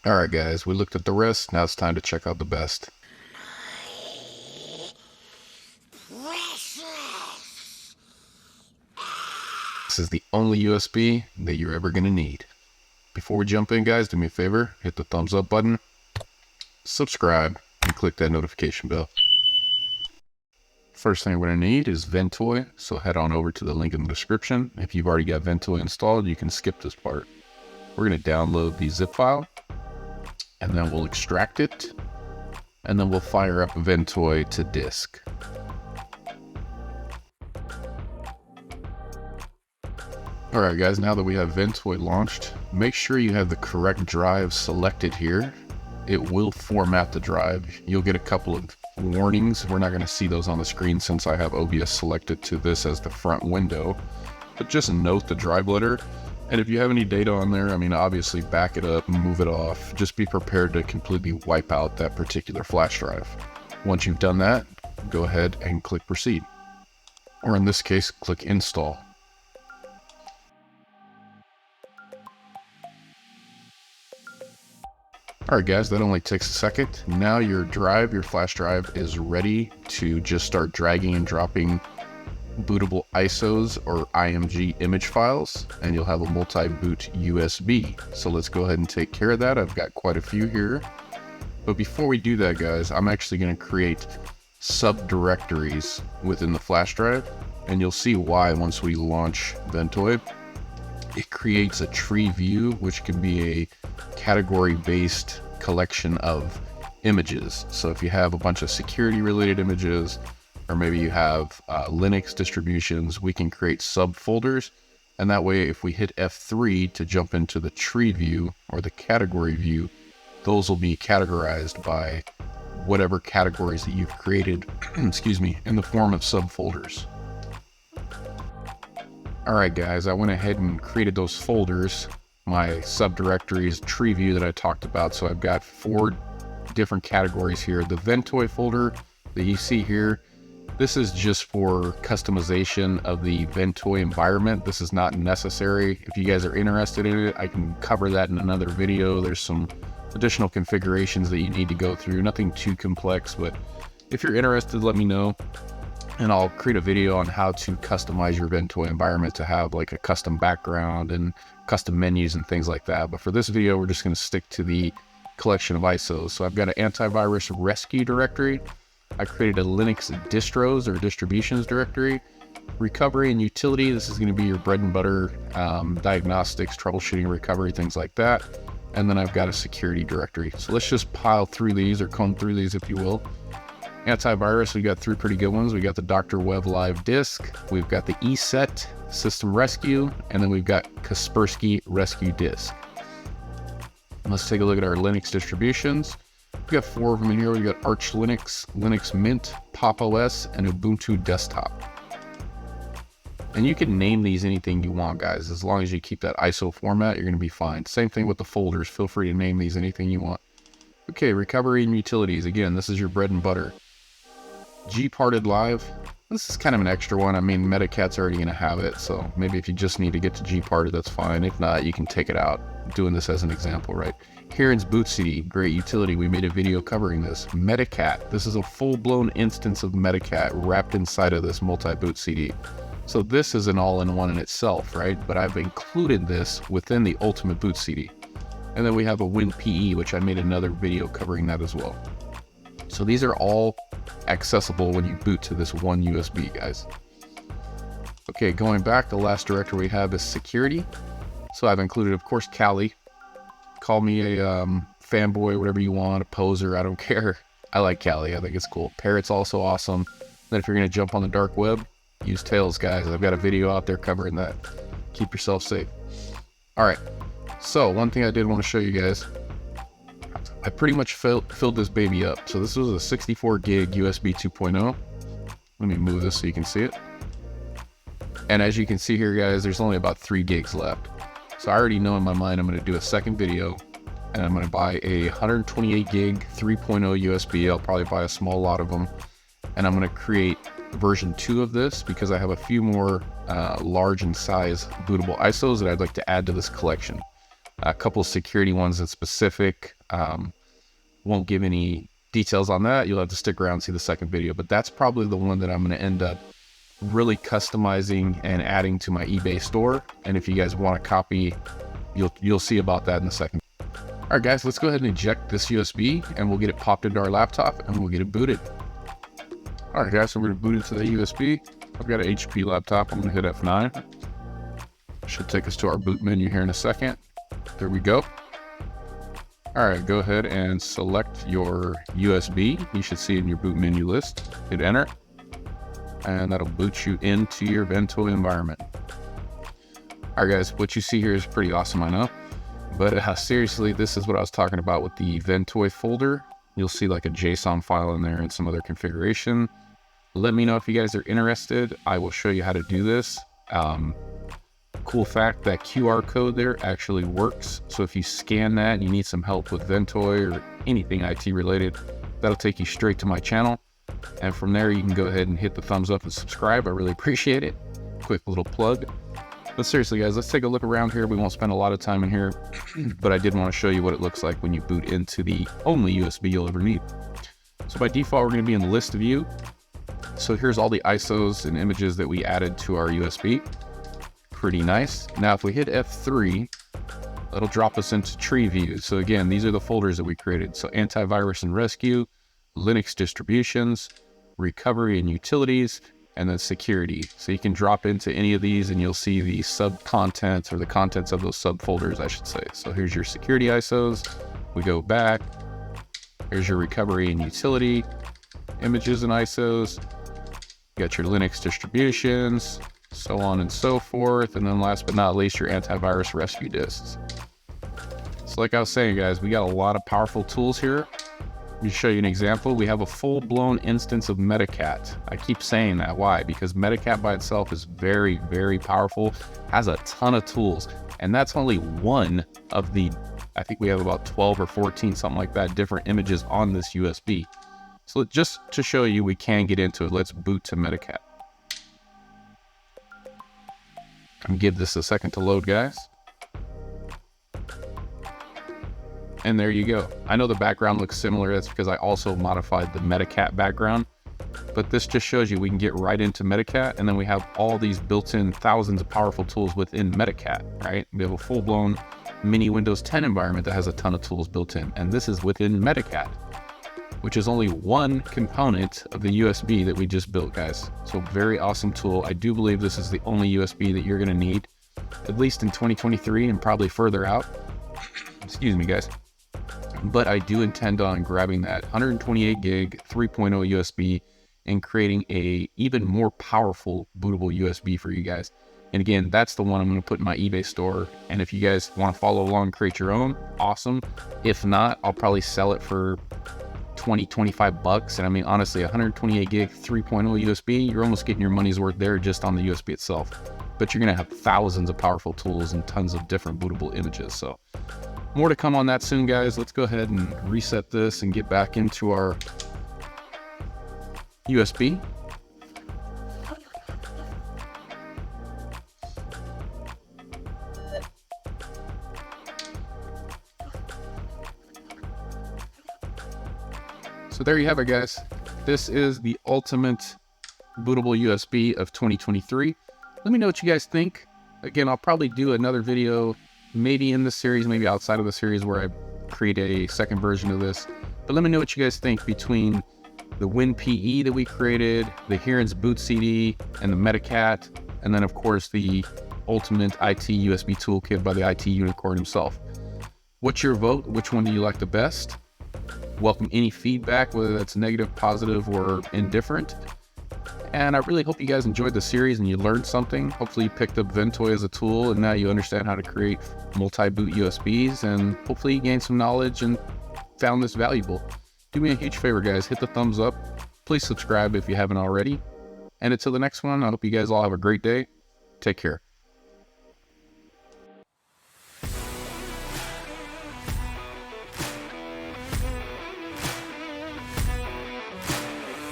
Alright guys, we looked at the rest, now it's time to check out the best. This is the only USB that you're ever going to need. Before we jump in guys, do me a favor, hit the thumbs up button, subscribe, and click that notification bell. First thing we're going to need is Ventoy, so head on over to the link in the description. If you've already got Ventoy installed, you can skip this part. We're going to download the zip file, and then we'll extract it, and then we'll fire up Ventoy to disk. Alright guys, now that we have Ventoy launched, make sure you have the correct drive selected here. It will format the drive. You'll get a couple of warnings. We're not going to see those on the screen since I have OBS selected to this as the front window. But just note the drive letter. And if you have any data on there, I mean, obviously back it up, move it off. Just be prepared to completely wipe out that particular flash drive. Once you've done that, go ahead and click proceed. Or in this case, click install. Alright guys, that only takes a second. Now your flash drive is ready to just start dragging and dropping bootable ISOs or IMG image files, and you'll have a multi-boot USB. So let's go ahead and take care of that. I've got quite a few here. But before we do that guys, I'm actually going to create subdirectories within the flash drive, and you'll see why once we launch Ventoy. It creates a tree view, which can be a category-based collection of images. So if you have a bunch of security-related images, or maybe you have Linux distributions, we can create subfolders. And that way, if we hit F3 to jump into the tree view or the category view, those will be categorized by whatever categories that you've created, excuse me, in the form of subfolders. Alright guys, I went ahead and created those folders, my subdirectories tree view that I talked about. So I've got 4 different categories here. The Ventoy folder that you see here, this is just for customization of the Ventoy environment. This is not necessary. If you guys are interested in it, I can cover that in another video. There's some additional configurations that you need to go through. Nothing too complex, but if you're interested, let me know. And I'll create a video on how to customize your Ventoy environment to have like a custom background and custom menus and things like that. But for this video, we're just going to stick to the collection of ISOs. So I've got an antivirus rescue directory. I created a Linux distros or distributions directory. Recovery and utility, this is going to be your bread and butter diagnostics, troubleshooting, recovery, things like that. And then I've got a security directory. So let's just pile through these, or comb through these if you will. Antivirus, we got 3 pretty good ones. We got the Dr. Web Live Disk, we've got the ESET System Rescue, and then we've got Kaspersky Rescue Disk. Let's take a look at our Linux distributions. We've got 4 of them in here. We've got Arch Linux, Linux Mint, Pop! OS, and Ubuntu Desktop. And you can name these anything you want, guys. As long as you keep that ISO format, you're going to be fine. Same thing with the folders. Feel free to name these anything you want. Okay, recovery and utilities. Again, this is your bread and butter. Gparted Live, this is kind of an extra one. I mean, Metacat's already going to have it, so maybe if you just need to get to Gparted, that's fine. If not, you can take it out. I'm doing this as an example, right? Heron's Boot CD, great utility. We made a video covering this. Metacat, this is a full-blown instance of Metacat wrapped inside of this multi-boot CD. So this is an all-in-one in itself, right? But I've included this within the Ultimate Boot CD. And then we have a WinPE, which I made another video covering that as well. So these are all accessible when you boot to this one USB, guys. Okay, going back, the last directory we have is security. So I've included, of course, Kali. Call me a fanboy, whatever you want, a poser, I don't care. I like Kali, I think it's cool. Parrot's also awesome. Then if you're gonna jump on the dark web, use Tails, guys. I've got a video out there covering that. Keep yourself safe. All right, so one thing I did want to show you guys, I pretty much filled this baby up. So this was a 64 gig USB 2.0. Let me move this so you can see it. And as you can see here, guys, there's only about 3 gigs left. So I already know in my mind I'm going to do a second video, and I'm going to buy a 128 gig 3.0 USB. I'll probably buy a small lot of them, and I'm going to create version 2 of this because I have a few more large in size bootable ISOs that I'd like to add to this collection. a couple of security ones in specific. Won't give any details on that. You'll have to stick around and see the second video, but that's probably the one that I'm going to end up really customizing and adding to my eBay store. And if you guys want a copy, you'll see about that in a second. All right, guys, let's go ahead and eject this USB and we'll get it popped into our laptop and we'll get it booted. All right, guys, so we're going to boot into the USB. I've got an HP laptop. I'm going to hit F9. Should take us to our boot menu here in a second. There we go. All right, go ahead and select your USB. You should see it in your boot menu list. Hit enter, and that'll boot you into your Ventoy environment. All right, guys, what you see here is pretty awesome, I know. But seriously, this is what I was talking about with the Ventoy folder. You'll see like a JSON file in there and some other configuration. Let me know if you guys are interested. I will show you how to do this. Cool fact, that QR code there actually works. So if you scan that and you need some help with Ventoy or anything IT related, that'll take you straight to my channel. And from there, you can go ahead and hit the thumbs up and subscribe. I really appreciate it. Quick little plug. But seriously, guys, let's take a look around here. We won't spend a lot of time in here, but I did want to show you what it looks like when you boot into the only USB you'll ever need. So by default, we're going to be in the list view. So here's all the ISOs and images that we added to our USB. Pretty nice. Now, if we hit F3, it'll drop us into tree view. So again, these are the folders that we created. So antivirus and rescue, Linux distributions, recovery and utilities, and then security. So you can drop into any of these and you'll see the sub contents, or the contents of those subfolders, I should say. So here's your security ISOs. We go back. Here's your recovery and utility images and ISOs. You got your Linux distributions, so on and so forth. And then last but not least, your antivirus rescue disks. So like I was saying, guys, we got a lot of powerful tools here. Let me show you an example. We have a full-blown instance of Metacat. I keep saying that. Why? Because Metacat by itself is very, very powerful, has a ton of tools. And that's only one of the, I think we have about 12 or 14, something like that, different images on this USB. So just to show you, we can get into it. Let's boot to Metacat. And give this a second to load, guys. And there you go. I know the background looks similar. That's because I also modified the Metacat background. But this just shows you we can get right into Metacat, and then we have all these built-in thousands of powerful tools within Metacat, right? We have a full-blown mini Windows 10 environment that has a ton of tools built in, and this is within Metacat, which is only one component of the USB that we just built, guys. So very awesome tool. I do believe this is the only USB that you're gonna need, at least in 2023 and probably further out. Excuse me, guys. But I do intend on grabbing that 128 gig 3.0 USB and creating a even more powerful bootable USB for you guys. And again, that's the one I'm going to put in my eBay store. And if you guys want to follow along and create your own, awesome. If not, I'll probably sell it for 20, 25 bucks. And I mean, honestly, 128 gig 3.0 USB, you're almost getting your money's worth there just on the USB itself. But you're going to have thousands of powerful tools and tons of different bootable images. So more to come on that soon, guys. Let's go ahead and reset this and get back into our USB. So there you have it, guys. This is the ultimate bootable USB of 2023. Let me know what you guys think. Again, I'll probably do another video, maybe in the series, maybe outside of the series, where I create a second version of this. But let me know what you guys think between the WinPE that we created, the Heron's Boot CD, and the Metacat, and then of course the ultimate IT USB toolkit by the IT unicorn himself. What's your vote? Which one do you like the best? Welcome any feedback, whether that's negative, positive, or indifferent. And I really hope you guys enjoyed the series and you learned something. Hopefully you picked up Ventoy as a tool and now you understand how to create multi-boot USBs, and hopefully you gained some knowledge and found this valuable. Do me a huge favor, guys. Hit the thumbs up. Please subscribe if you haven't already. And until the next one, I hope you guys all have a great day. Take care.